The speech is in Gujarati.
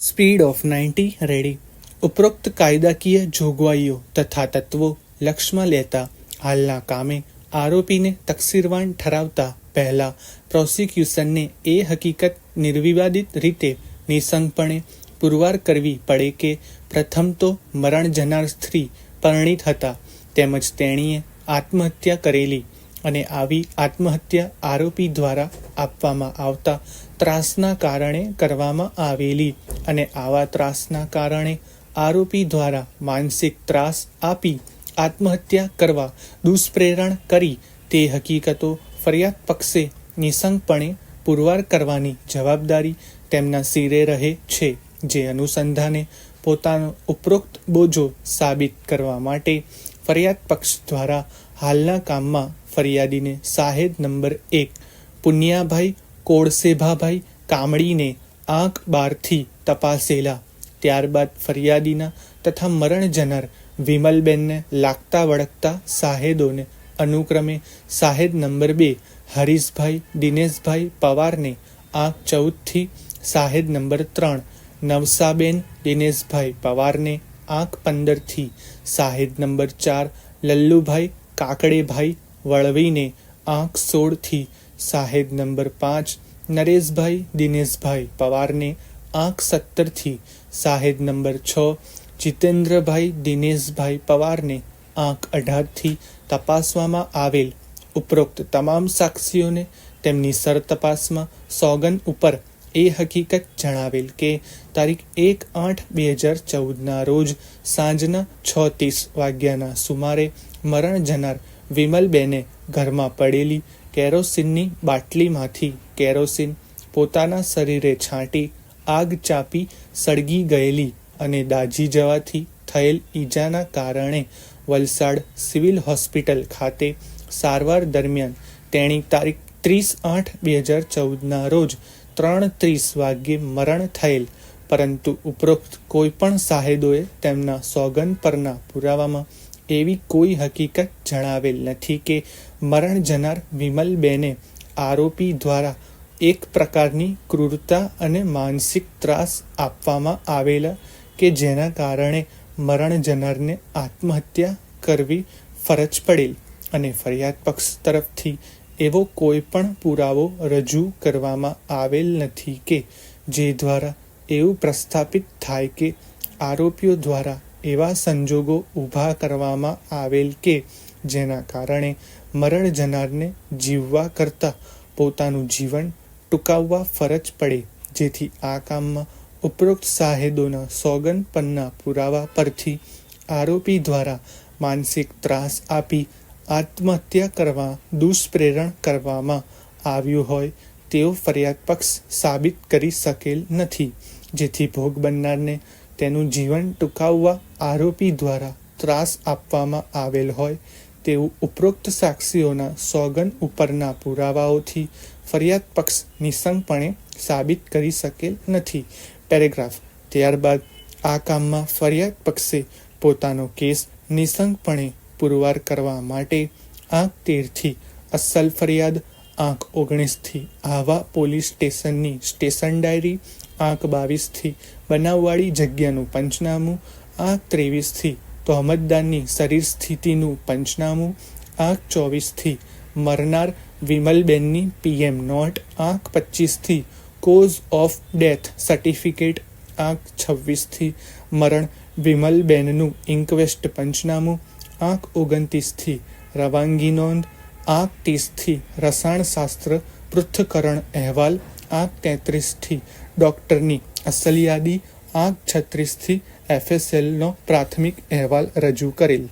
Speed of 90 ready. ઉપરોક્ત કાયદાકીય જોગવાઈઓ તથા તત્વો લક્ષમાં લેતા હાલના કામે આરોપીને તકસીરવાન ઠરાવતા પહેલા પ્રોસિક્યુશનને એ હકીકત નિર્વિવાદિત રીતે નિઃશંકપણે પુરવાર કરવી પડે કે પ્રથમ તો મરણ જનાર સ્ત્રી પરણિત હતા, તેમજ તેણીએ આત્મહત્યા કરેલી અને આવી આત્મહત્યા આરોપી દ્વારા આપવામાં આવતા ત્રાસના કારણે કરવામાં આવેલી અને આવા ત્રાસના કારણે આરોપી દ્વારા માનસિક ત્રાસ આપી આત્મહત્યા કરવા દુષ્પ્રેરણ કરી તે હકીકતો ફરિયાદ પક્ષે નિઃશંકપણે પુરવાર કરવાની જવાબદારી તેમના સિરે રહે છે, જે અનુસંધાને પોતાનો ઉપરોક્ત બોજો સાબિત કરવા માટે ફરિયાદ પક્ષ દ્વારા હાલના કામમાં ફરિયાદીને સાહેદ નંબર 1 પુનિયાભાઈ કોળસેભાભાઈ કામડીને આંક 12થી તપાસેલા, ત્યારબાદ ફરિયાદીના તથા મરણ જનાર વિમલબેનને લાગતા વળગતા સાહેદોને અનુક્રમે સાહેદ નંબર 2 હરીશભાઈ દિનેશભાઈ પવારને આંક 14થી, સાહેદ નંબર 3 નવસાબેન દિનેશભાઈ પવારને આંક 15થી, સાહેદ નંબર 4 લલ્લુભાઈ કાકડેભાઈ વળવીને આંક 16થી, સાહેદ નંબર 5 નરેશભાઈ દિનેશભાઈ પવારને આંક 17થી, સાહેદ નંબર 6 જીતેન્દ્રભાઈ દિનેશભાઈ પવારને આંક 18થી તપાસવામાં આવેલ ઉપરોક્ત તમામ સાક્ષીઓને તેમની સરતપાસમાં સોગંદ ઉપર એ હકીકત જણાવેલ કે તારીખ 1/8/2014ના રોજ સાંજના 6:30 વાગ્યાના સુમારે મરણ જનાર વિમલબેને ઘરમાં પડેલી કેરોસીનની બાટલીમાંથી કેરોસીન પોતાના શરીરે છાંટી આગ ચાપી સળગી ગયેલી અને દાઝી જવાથી થયેલ ઈજાના કારણે વલસાડ સિવિલ હોસ્પિટલ ખાતે સારવાર દરમિયાન તેણી તારીખ 30/8/2014ના રોજ 3:30 વાગ્યે મરણ થયેલ, પરંતુ ઉપરોક્ત કોઈ પણ સાહેદોએ તેમના સોગંદ પરના પુરાવામાં એવી કોઈ હકીકત જણાવેલ નથી કે મરણ જનાર વિમલબેને આરોપી દ્વારા એક પ્રકારની ક્રૂરતા અને માનસિક ત્રાસ આપવામાં આવેલા કે જેના કારણે મરણ જનારને આત્મહત્યા કરવી ફરજ પડેલ, અને ફરિયાદ પક્ષ તરફથી એવો કોઈ પણ પુરાવો રજૂ કરવામાં આવેલ નથી કે જે દ્વારા એવું પ્રસ્થાપિત થાય કે આરોપીઓ દ્વારા એવા સંજોગો ઊભા કરવામાં આવેલ કે જેના કારણે મરણ જનારને જીવવા કરતાં પોતાનું જીવન ટૂંકાવવા ફરજ પડે, જેથી આ કામમાં ઉપરોક્ત સાહેદોના સોગંદ પરના પુરાવા પરથી આરોપી દ્વારા માનસિક ત્રાસ આપી આત્મહત્યા કરવા દુષ્પ્રેરણ કરવામાં આવ્યું હોય તેવો ફરિયાદ પક્ષ સાબિત કરી શકેલ નથી, જેથી ભોગ બનનારને તેનું જીવન ટૂંકાવવા આરોપી દ્વારા ત્રાસ આપવામાં આવેલ હોય તેવું ઉપરોક્ત સાક્ષીઓના સોગંદ ઉપરના પુરાવાઓથી ફરિયાદ પક્ષ નિઃશંકપણે સાબિત કરી શકેલ નથી. પેરેગ્રાફ. ત્યારબાદ આ કામમાં ફરિયાદ પક્ષે પોતાનો કેસ નિઃશંકપણે પુરવાર કરવા માટે આંક 13થી અસલ ફરિયાદ, આંક 19થી આહવા પોલીસ સ્ટેશનની સ્ટેશન ડાયરી, આંક 22થી બનાવવાળી જગ્યાનું પંચનામું, આંક 23થી તહોમતદારની શરીર સ્થિતિનું પંચનામું, આંક 24થી મરનાર વિમલબેનની PM નોટ, આંક 25થી કોઝ ઓફ ડેથ સર્ટિફિકેટ, આંક 26થી મરણ વિમલબેનનું ઇન્ક્વેસ્ટ પંચનામું, આંક 29થી રવાંગી નોંધ, આંક 30થી રસાયણશાસ્ત્ર પૃથ્થકરણ અહેવાલ, આંક 33થી ડૉક્ટરની અસલ યાદી, આંક 36થી FSLનો પ્રાથમિક અહેવાલ રજૂ કરેલ.